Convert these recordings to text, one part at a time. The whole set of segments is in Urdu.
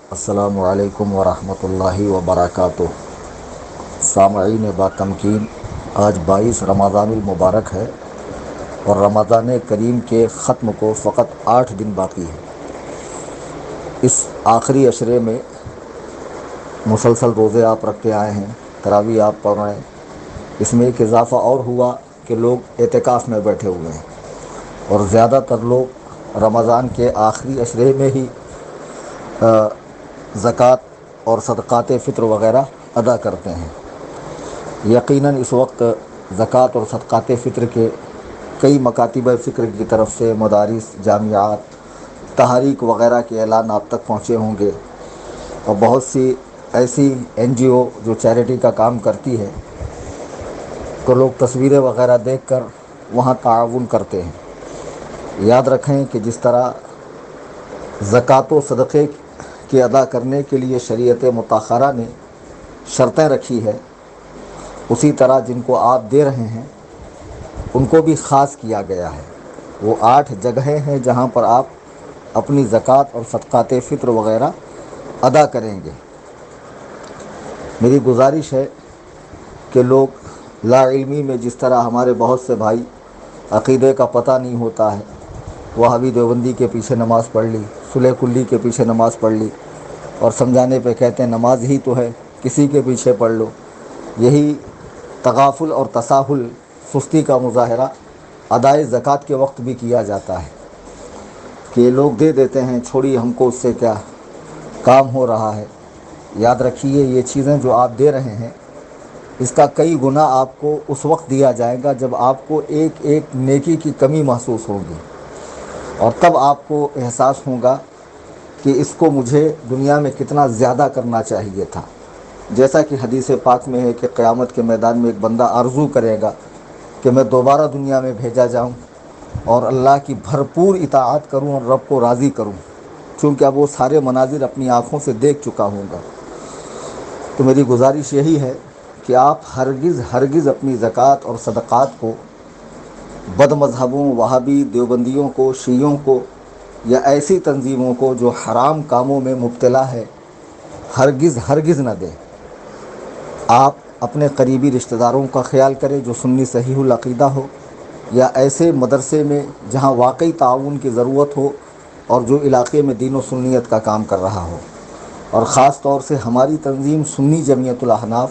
السلام علیکم ورحمۃ اللہ وبرکاتہ۔ سامعین با تمکین، آج 22 رمضان المبارک ہے اور رمضان کریم کے ختم کو فقط 8 دن باقی ہے۔ اس آخری عشرے میں مسلسل روزے آپ رکھتے آئے ہیں، تراویح آپ پڑھ رہے ہیں۔ اس میں ایک اضافہ اور ہوا کہ لوگ اعتکاف میں بیٹھے ہوئے ہیں، اور زیادہ تر لوگ رمضان کے آخری عشرے میں ہی زکوٰۃ اور صدقات فطر وغیرہ ادا کرتے ہیں۔ یقیناً اس وقت زکوٰۃ اور صدقات فطر کے کئی مکاتب فکر کی طرف سے مدارس، جامعات، تحریک وغیرہ کے اعلان آپ تک پہنچے ہوں گے، اور بہت سی ایسی NGO جو چیریٹی کا کام کرتی ہے تو لوگ تصویریں وغیرہ دیکھ کر وہاں تعاون کرتے ہیں۔ یاد رکھیں کہ جس طرح زکوٰۃ و صدقے کے ادا کرنے کے لیے شریعت مطہرہ نے شرطیں رکھی ہے، اسی طرح جن کو آپ دے رہے ہیں ان کو بھی خاص کیا گیا ہے۔ وہ 8 جگہیں ہیں جہاں پر آپ اپنی زکوٰۃ اور صدقات فطر وغیرہ ادا کریں گے۔ میری گزارش ہے کہ لوگ لا علمی میں، جس طرح ہمارے بہت سے بھائی عقیدے کا پتہ نہیں ہوتا ہے، وہابی دیوبندی کے پیچھے نماز پڑھ لی، صلح کلی کے پیچھے نماز پڑھ لی، اور سمجھانے پہ کہتے ہیں نماز ہی تو ہے، کسی کے پیچھے پڑھ لو۔ یہی تغافل اور تساہل، سستی کا مظاہرہ ادائے زکوٰۃ کے وقت بھی کیا جاتا ہے کہ لوگ دے دیتے ہیں، چھوڑی ہم کو اس سے کیا کام ہو رہا ہے۔ یاد رکھیے یہ چیزیں جو آپ دے رہے ہیں، اس کا کئی گنا آپ کو اس وقت دیا جائے گا جب آپ کو ایک ایک نیکی کی کمی محسوس ہوگی، اور تب آپ کو احساس ہوگا کہ اس کو مجھے دنیا میں کتنا زیادہ کرنا چاہیے تھا۔ جیسا کہ حدیث پاک میں ہے کہ قیامت کے میدان میں ایک بندہ آرزو کرے گا کہ میں دوبارہ دنیا میں بھیجا جاؤں اور اللہ کی بھرپور اطاعت کروں اور رب کو راضی کروں، چونکہ اب وہ سارے مناظر اپنی آنکھوں سے دیکھ چکا ہوں گا۔ تو میری گزارش یہی ہے کہ آپ ہرگز اپنی زکوٰۃ اور صدقات کو بد مذہبوں، وہابی دیوبندیوں کو، شیعوں کو یا ایسی تنظیموں کو جو حرام کاموں میں مبتلا ہے، ہرگز نہ دیں۔ آپ اپنے قریبی رشتہ داروں کا خیال کریں جو سنی صحیح العقیدہ ہو، یا ایسے مدرسے میں جہاں واقعی تعاون کی ضرورت ہو اور جو علاقے میں دین و سنیت کا کام کر رہا ہو۔ اور خاص طور سے ہماری تنظیم سنی جمعیت الاحناف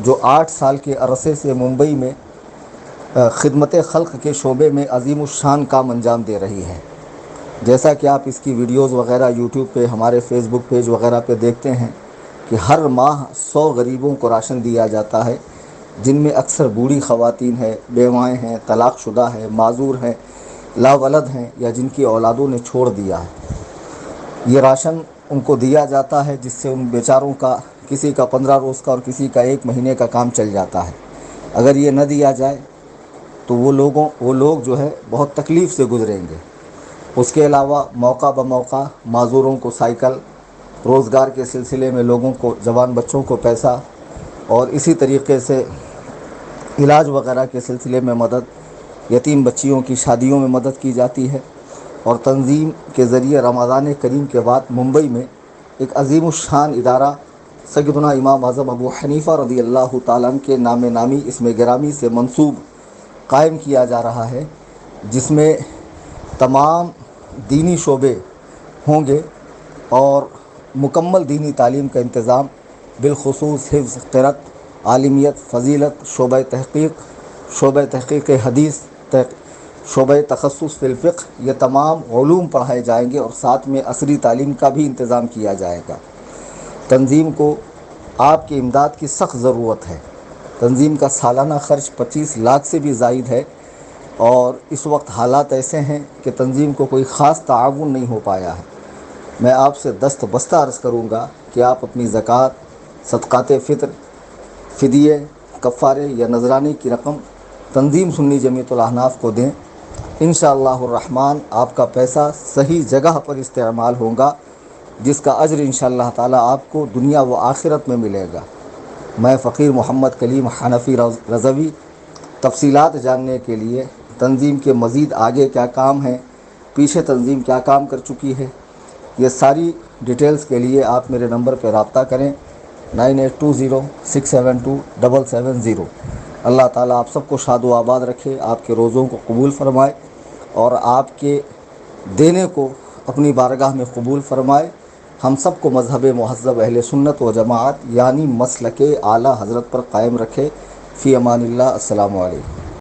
جو 8 سال کے عرصے سے ممبئی میں خدمت خلق کے شعبے میں عظیم الشان کام انجام دے رہی ہے۔ جیسا کہ آپ اس کی ویڈیوز وغیرہ یوٹیوب پہ، ہمارے فیس بک پیج وغیرہ پہ دیکھتے ہیں کہ ہر ماہ 100 غریبوں کو راشن دیا جاتا ہے، جن میں اکثر بوڑھی خواتین ہیں، بیوائیں ہیں، طلاق شدہ ہیں، معذور ہیں، لاولد ہیں، یا جن کی اولادوں نے چھوڑ دیا ہے۔ یہ راشن ان کو دیا جاتا ہے جس سے ان بیچاروں کا کسی کا 15 روز کا اور کسی کا 1 مہینے کا کام چل جاتا ہے۔ اگر یہ نہ دیا جائے تو وہ لوگ جو ہے بہت تکلیف سے گزریں گے۔ اس کے علاوہ موقع بموقع معذوروں کو سائیکل، روزگار کے سلسلے میں لوگوں کو، جوان بچوں کو پیسہ، اور اسی طریقے سے علاج وغیرہ کے سلسلے میں مدد، یتیم بچیوں کی شادیوں میں مدد کی جاتی ہے۔ اور تنظیم کے ذریعے رمضان کریم کے بعد ممبئی میں ایک عظیم الشان ادارہ سیدنا امام اعظم ابو حنیفہ رضی اللہ تعالیٰ عنہ کے نام نامی اسم گرامی سے منسوب قائم کیا جا رہا ہے، جس میں تمام دینی شعبے ہوں گے اور مکمل دینی تعلیم کا انتظام، بالخصوص حفظ، قرأت، عالمیت، فضیلت، شعبہ تحقیق حدیث، شعبہ تخصص فی الفقہ، یہ تمام علوم پڑھائے جائیں گے، اور ساتھ میں عصری تعلیم کا بھی انتظام کیا جائے گا۔ تنظیم کو آپ کی امداد کی سخت ضرورت ہے۔ تنظیم کا سالانہ خرچ 25 لاکھ سے بھی زائد ہے، اور اس وقت حالات ایسے ہیں کہ تنظیم کو کوئی خاص تعاون نہیں ہو پایا ہے۔ میں آپ سے دست بستہ عرض کروں گا کہ آپ اپنی زکوٰۃ، صدقات فطر، فدیے، کفارے یا نذرانے کی رقم تنظیم سنی جمعیت الاحناف کو دیں۔ انشاءاللہ الرحمن آپ کا پیسہ صحیح جگہ پر استعمال ہوگا، جس کا اجر انشاءاللہ تعالی آپ کو دنیا و آخرت میں ملے گا۔ میں فقیر محمد کلیم حنفی رضوی تفصیلات جاننے کے لیے، تنظیم کے مزید آگے کیا کام ہے، پیچھے تنظیم کیا کام کر چکی ہے، یہ ساری ڈیٹیلز کے لیے آپ میرے نمبر پہ رابطہ کریں 9820672770۔ اللہ تعالیٰ آپ سب کو شاد و آباد رکھے، آپ کے روزوں کو قبول فرمائے اور آپ کے دینے کو اپنی بارگاہ میں قبول فرمائے۔ ہم سب کو مذہب مہذب اہل سنت و جماعت یعنی مسلک اعلیٰ حضرت پر قائم رکھے۔ فی امان اللہ۔ السلام علیکم۔